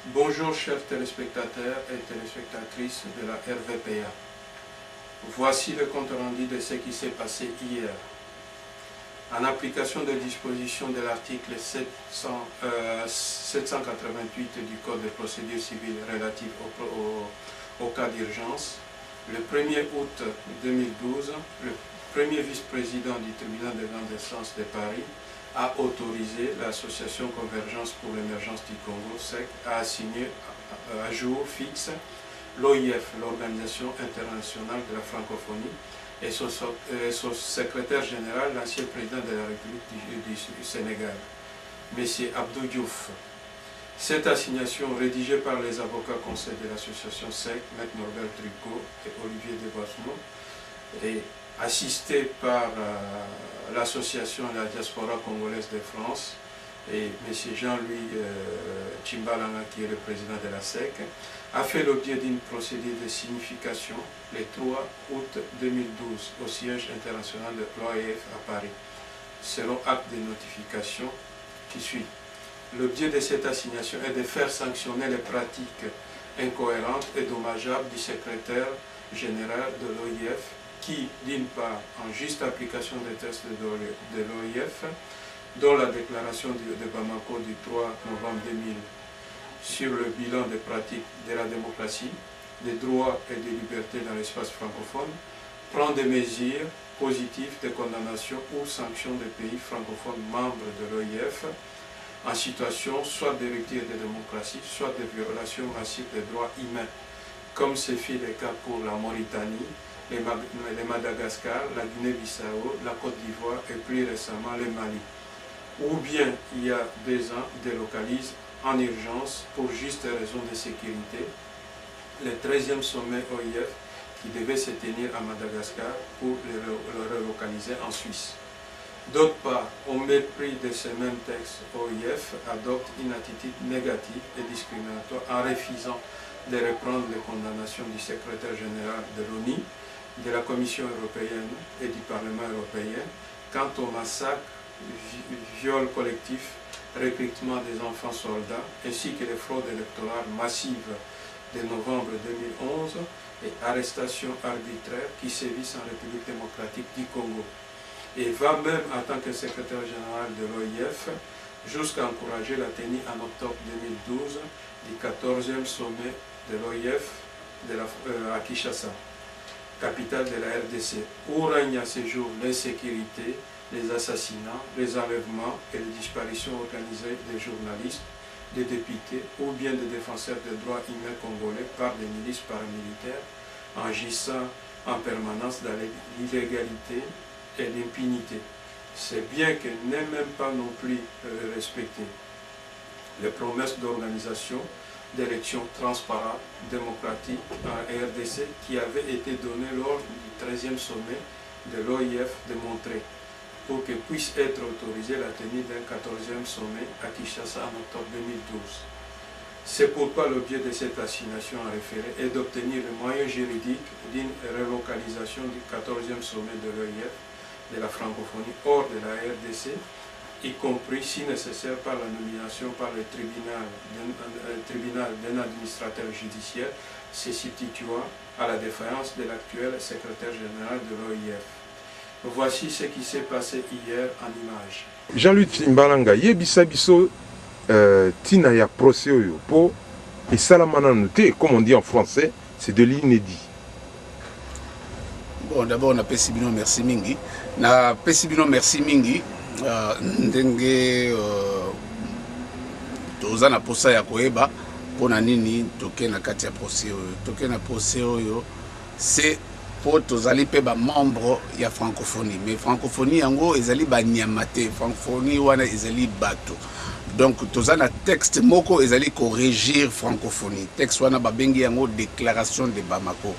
Bonjour chers téléspectateurs et téléspectatrices de la RVPA. Voici le compte rendu de ce qui s'est passé hier. En application des dispositions de l'article 788 du Code de procédure civile relatif au cas d'urgence, le 1er août 2012, le premier vice-président du tribunal de grande instance de Paris a autorisé l'association Convergence pour l'émergence du Congo, SEC, à assigner à jour fixe l'OIF, l'Organisation internationale de la francophonie, et son secrétaire général, l'ancien président de la République du Sénégal, M. Abdou Diouf. Cette assignation, rédigée par les avocats conseils de l'association SEC, M. Norbert Tricot et Olivier Devasno, et assistée par l'association de la diaspora congolaise de France et M. Jean-Louis Chimbalanga, qui est le président de la SEC, a fait l'objet d'une procédure de signification le 3 août 2012 au siège international de l'OIF à Paris, selon acte de notification qui suit. L'objet de cette assignation est de faire sanctionner les pratiques incohérentes et dommageables du secrétaire général de l'OIF qui, d'une part, en juste application des textes de l'OIF, dont la déclaration de Bamako du 3 novembre 2000 sur le bilan des pratiques de la démocratie, des droits et des libertés dans l'espace francophone, prend des mesures positives de condamnation ou sanction des pays francophones membres de l'OIF en situation soit de rupture de démocratie, soit de violation massive des droits humains, comme ce fut le cas pour la Mauritanie, le Madagascar, la Guinée-Bissau, la Côte d'Ivoire et plus récemment le Mali. Ou bien, il y a 2 ans, délocalise en urgence pour juste raison de sécurité le 13e sommet OIF qui devait se tenir à Madagascar pour le relocaliser en Suisse. D'autre part, au mépris de ces mêmes textes, OIF adopte une attitude négative et discriminatoire en refusant de reprendre les condamnations du secrétaire général de l'ONU, de la Commission européenne et du Parlement européen quant au massacre, viol collectif, recrutement des enfants soldats, ainsi que les fraudes électorales massives de novembre 2011 et arrestations arbitraires qui sévissent en République démocratique du Congo. Et va même, en tant que secrétaire général de l'OIF, jusqu'à encourager la tenue en octobre 2012 du 14e sommet de l'OIF à Kinshasa, capitale de la RDC, où règne à ce jour l'insécurité, les assassinats, les enlèvements et les disparitions organisées des journalistes, des députés ou bien des défenseurs des droits humains congolais par des milices paramilitaires, agissant en permanence dans l'illégalité et l'impunité. C'est bien que n'est même pas non plus respecté les promesses d'organisation d'élections transparentes, démocratiques en RDC qui avaient été données lors du 13e sommet de l'OIF de Montreux, pour que puisse être autorisée la tenue d'un 14e sommet à Kinshasa en octobre 2012. C'est pourquoi l'objet de cette assignation à référé est d'obtenir le moyen juridique d'une relocalisation du 14e sommet de l'OIF de la francophonie hors de la RDC, y compris si nécessaire par la nomination par le tribunal d'un administrateur judiciaire se situant à la défaillance de l'actuel secrétaire général de l'OIF. Voici ce qui s'est passé hier en image. Jean-Louis Timbalanga, yebisa biso tina ya procès oyo po esalamana noté, comme on dit en français, c'est de l'inédit. Bon, d'abord, on a Pessibino, merci mingi. Na Pessibino, merci mingi. Ndenge toza na posa ya koeba pona nini toke na kati ya procès oyo. Toke na procès oyo, c'est pour tozali pe ba membre ya francophonie. Mais francophonie yango ezali ba nyamate, francophonie wana ezali bato. Donc toza na texte moko ezali ko régir francophonie. Texte wana ba bengi yango déclaration de Bamako.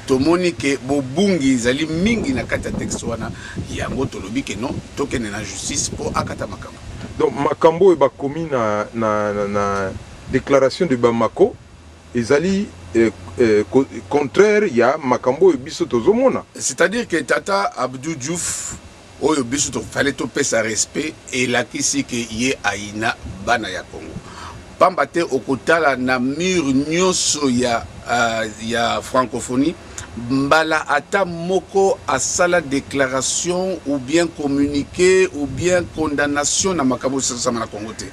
Tomoni ke bobungi ezali mingi na kati ya texte wana yango tolobi ke non tokende na justice pour akata makambo. Donc makambo eba komi na déclaration de Bamako ezali contraire ya makambo biso tozomona. C'est-à-dire que Tata Abdou Diouf oyo biso to fallait to pesa respect et la kisi ke ye aina bana ya Congo. pamba te okotala na mur nyonso ya francophonie mbala ata moko asala déclaration ou bien communiqué ou bien condamnation na makambo sama na Congo te.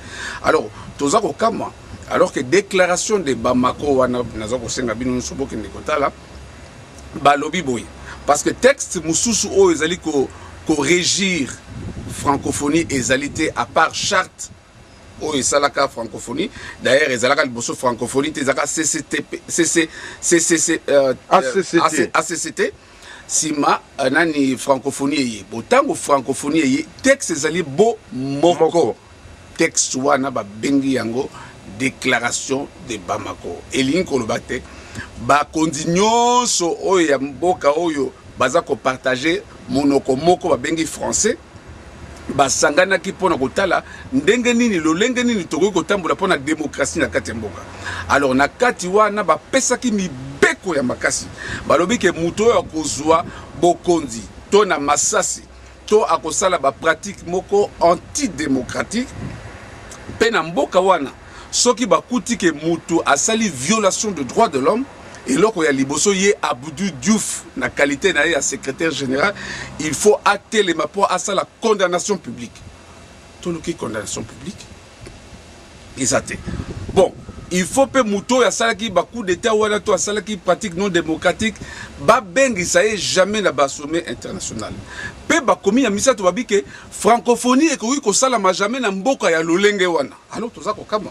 Alors toza ko kama alors que déclaration de Bamako wana naza ko senga bino nso bokende kotala balobi boy parce que texte mususu o ezali ko régir francophonie ezalité à part charte o esalaka francophonie d'ailleurs ezalaka liboso francophonie ezaka ACCT sima nani francophonie ye botango francophonie ye texte ezali bo moko texte wana ba bengi yango déclaration de Bamako elingi koloba te bakondi nyonso oyo ya mboka oyo baza ko partager monoko moko ba bengi français basanganaki mpona kotala ndenge nini lolenge nini tokoki kotambola mpona démocratie na kati ya mboka. Alors na kati wana bapesaki mibeko ya makasi balobi ke moto oyo akozwa bokonzi to na masasi to akosala bapratique moko antidémocratique mpe na mboka wana soki bakuti ke moto asali violation de droits de l'homme eloko ya liboso ye Abdou Diouf na qualité na ya secrétaire général il faut acter les rapports à ça la condamnation publique tout le qui condamnation publique exacté bon il faut pe muto ya sala ki ba coup d'état wala to sala ki pratique non démocratique ba bengi ça est jamais na ba sommet international pe ba komi ya misato ba bike francophonie e ko sala ma jamais na mboka ya lolenge wana alors toza ko kama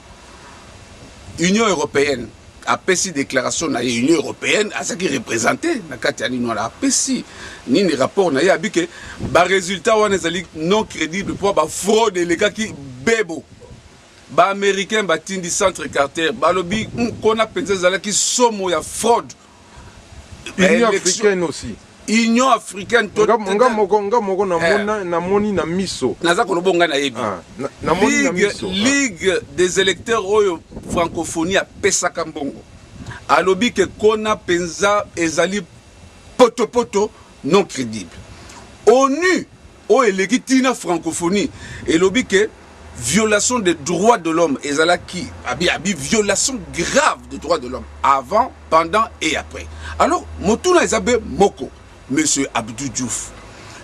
Union européenne a pesi déclaration na Union européenne à ce qui représentait na kati ya nino la pesi ni rapport na ya bike ba résultat wana ezali non crédible pour ba fraude les qui bebo ba américain ba tindi centre Carter ba lobi kona penza zala ki somo ya fraude Union africaine aussi Union africaine nga moko na moni na miso naza ko lobonga na yebi na moni na miso Ligue des électeurs oyo francophonie a pesaka mbongo alobi ke kona penza ezali poto non crédible ONU o elegitina francophonie elobi ke violation des droits de l'homme ezalaki abi violation grave des droits de l'homme avant pendant et après alors motuna ezabe moko monsieur Abdou Diouf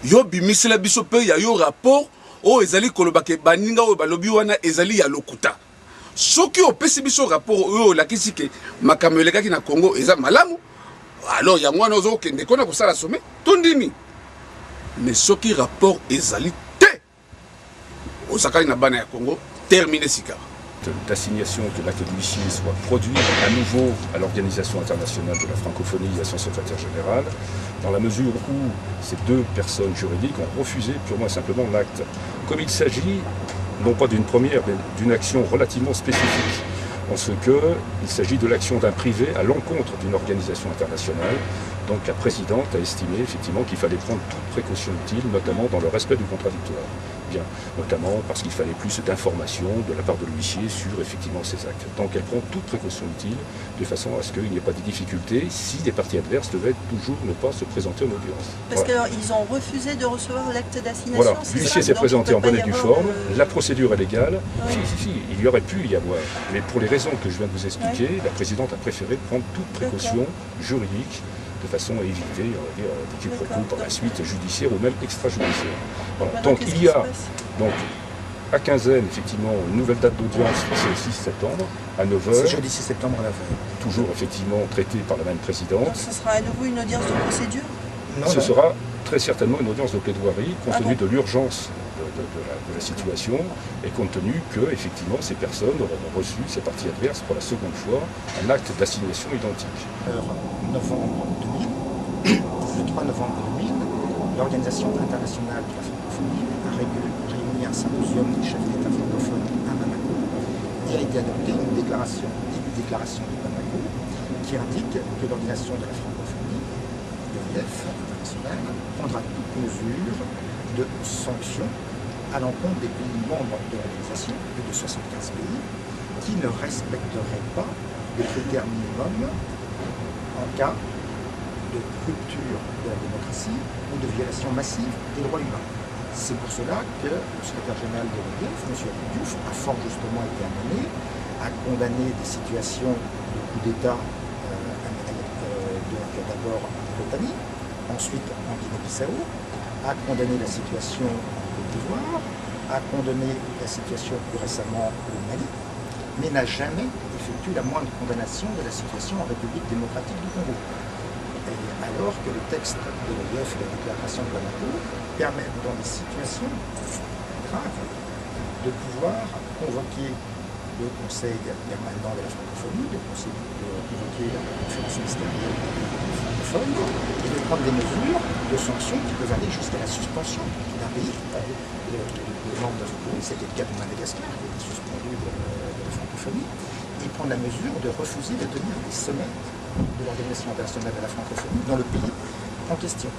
yo bimisela biso pe ya yo rapport o ezali koloba ke baninga o balobi wana ezali ya lokuta soki opesi biso rapport oyo lakisi ke makambo elekaki na Congo eza malamu alors yango wana ozo kende kona kosala sommet tondimi mais soki rapport ezali te osakali na bana ya Congo terminé sika d'assignation de l'acte d'huissier soit produit à nouveau à l'Organisation internationale de la francophonie et à son secrétaire général, dans la mesure où ces deux personnes juridiques ont refusé purement et simplement l'acte. Comme il s'agit, non pas d'une première, mais d'une action relativement spécifique, en ce qu'il s'agit de l'action d'un privé à l'encontre d'une organisation internationale. Donc la présidente a estimé effectivement qu'il fallait prendre toute précaution utile, notamment dans le respect du contradictoire. Bien, notamment parce qu'il fallait plus d'informations de la part de l'huissier sur effectivement ces actes. Donc elle prend toute précaution utile de façon à ce qu'il n'y ait pas de difficultés si des parties adverses devaient toujours ne pas se présenter en audience. Parce qu'ils ont refusé de recevoir l'acte d'assignation. Voilà, l'huissier s'est présenté en bonne et due forme, la procédure est légale. Oui. Si, il y aurait pu y avoir. Mais pour les raisons que je viens de vous expliquer, la présidente a préféré prendre toute précaution juridique de façon à éviter des quiproquos par la suite judiciaire ou même extrajudiciaire. Voilà. Donc il y a à quinzaine effectivement une nouvelle date d'audience, c'est le 6 septembre à 9h. C'est jeudi 6 septembre à la veille. Toujours effectivement traité par la même présidente. Donc ce sera à nouveau une audience de procédure? Ce sera très certainement une audience de plaidoirie compte tenu de l'urgence de la situation et compte tenu que effectivement ces personnes auront reçu, ces parties adverses pour la seconde fois, un acte d'assignation identique. Novembre 2000, le 3 novembre 2000, l'Organisation internationale de la francophonie a réuni un symposium des chefs d'État francophones à Bamako et a été adoptée une déclaration de Bamako qui indique que l'Organisation de la francophonie, l'OIF internationale, prendra toute mesure de sanctions à l'encontre des pays membres de l'organisation, plus de 75 pays, qui ne respecteraient pas les critères minimums en cas de rupture de la démocratie ou de violation massive des droits humains. C'est pour cela que le secrétaire général de l'OIF, M. Diouf, a fort justement été amené a condamné des situations de coup d'État, d'abord en Mauritanie, ensuite en Guinée-Bissau, a condamné la situation en Côte d'Ivoire, a condamné la situation plus récemment au Mali, mais n'a jamais effectué la moindre condamnation de la situation en République démocratique du Congo. Et alors que le texte de l'OIF et la déclaration de Bamako permettent dans des situations graves de pouvoir convoquer le Conseil permanent de la francophonie, de convoquer la conférence ministérielle francophone et de prendre des mesures de sanctions qui peuvent aller jusqu'à la suspension d'un pays. Le membre de la francophonie, c'était le cas de Madagascar, qui a été suspendu de la francophonie, et prendre la mesure de refuser de tenir des sommets de l'Organisation internationale de la francophonie dans le pays en question.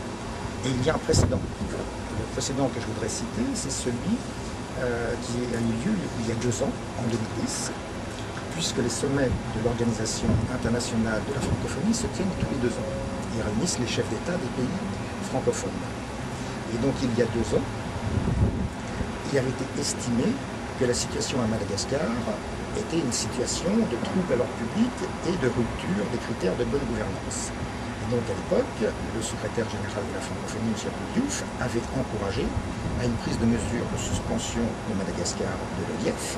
Et il y a un précédent. Le précédent que je voudrais citer, c'est celui qui a eu lieu il y a 2 ans, en 2010, puisque les sommets de l'Organisation internationale de la francophonie se tiennent tous les 2 ans. Ils réunissent les chefs d'État des pays francophones. Et donc il y a 2 ans, il avait été estimé que la situation à Madagascar était une situation de trouble à l'ordre public et de rupture des critères de bonne gouvernance. Et donc à l'époque, le secrétaire général de la francophonie, M. Diouf, avait encouragé à une prise de mesures de suspension de Madagascar de l'OIF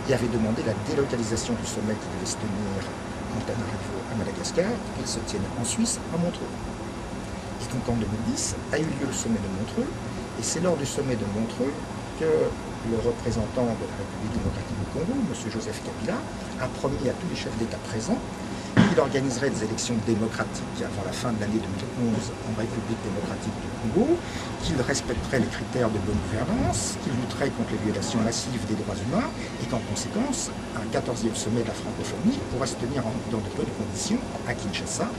et avait demandé la délocalisation du sommet qui devait se tenir en Tananarivo à Madagascar, qu'il se tienne en Suisse, à Montreux. Et donc en 2010 a eu lieu le sommet de Montreux, et c'est lors du sommet de Montreux que le représentant de la République démocratique du Congo, M. Joseph Kabila, a promis à tous les chefs d'État présents qu'il organiserait des élections démocratiques avant la fin de l'année 2011 en République démocratique du Congo, qu'il respecterait les critères de bonne gouvernance, qu'il lutterait contre les violations massives des droits humains et qu'en conséquence, un 14e sommet de la francophonie pourrait se tenir dans de bonnes conditions à Kinshasa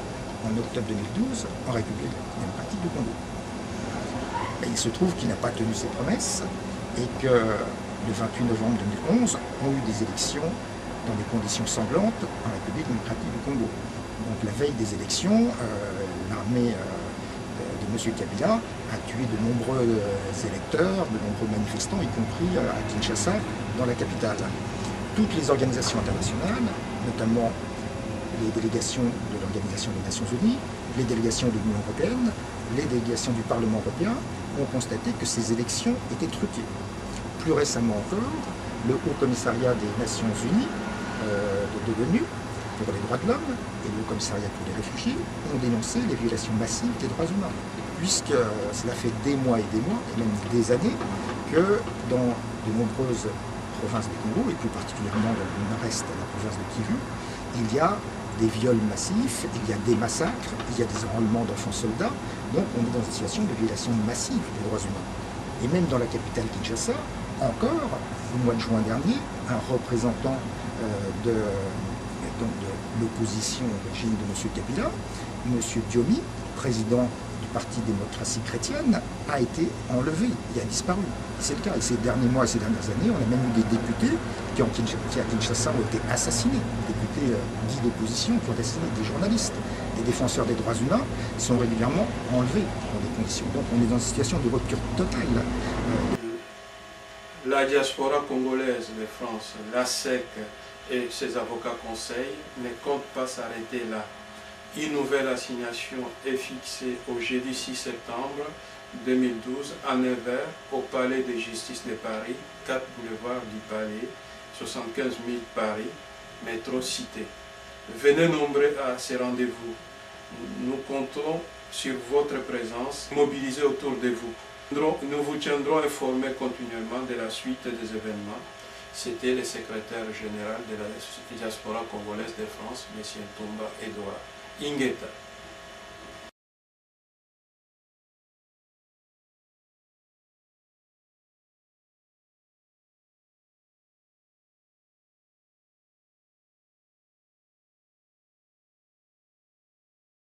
en octobre 2012 en République démocratique du Congo. Et il se trouve qu'il n'a pas tenu ses promesses et que le 28 novembre 2011, on a eu des élections dans des conditions sanglantes en République démocratique du Congo. Donc la veille des élections, l'armée de M. Kabila a tué de nombreux électeurs, de nombreux manifestants, y compris à Kinshasa, dans la capitale. Toutes les organisations internationales, notamment les délégations de l'Organisation des Nations Unies, les délégations de l'Union européenne, les délégations du Parlement européen, ont constaté que ces élections étaient truquées. Plus récemment encore, le Haut Commissariat des Nations Unies de l'ONU pour les droits de l'homme et le Haut Commissariat pour les réfugiés ont dénoncé les violations massives des droits humains, puisque cela fait des mois et même des années, que dans de nombreuses provinces du Congo, et plus particulièrement dans le nord-est, la province de Kivu, il y a des viols massifs, il y a des massacres, il y a des enrôlements d'enfants soldats, donc on est dans une situation de violation massive des droits humains. Et même dans la capitale Kinshasa, encore, au mois de juin dernier, un représentant de l'opposition au régime de M. Kabila, M. Diomi, président du Parti démocratie chrétienne, a été enlevé, il a disparu. C'est le cas. Et ces derniers mois et ces dernières années, on a même eu des députés qui à Kinshasa ont été assassinés, des députés dits d'opposition qui ont assassiné des journalistes. Les défenseurs des droits humains sont régulièrement enlevés dans des conditions. Donc on est dans une situation de rupture totale. La diaspora congolaise de France, la SEC et ses avocats conseils ne comptent pas s'arrêter là. Une nouvelle assignation est fixée au jeudi 6 septembre 2012 à 9h au Palais de justice de Paris, 4 boulevard du Palais, 75 000 Paris, métro Cité. Venez nombreux à ces rendez-vous. Nous comptons sur votre présence, mobilisée autour de vous. Nous vous tiendrons informés continuellement de la suite des événements. C'était le secrétaire général de la diaspora congolaise de France, M. Ntumba Edouard Ingeta.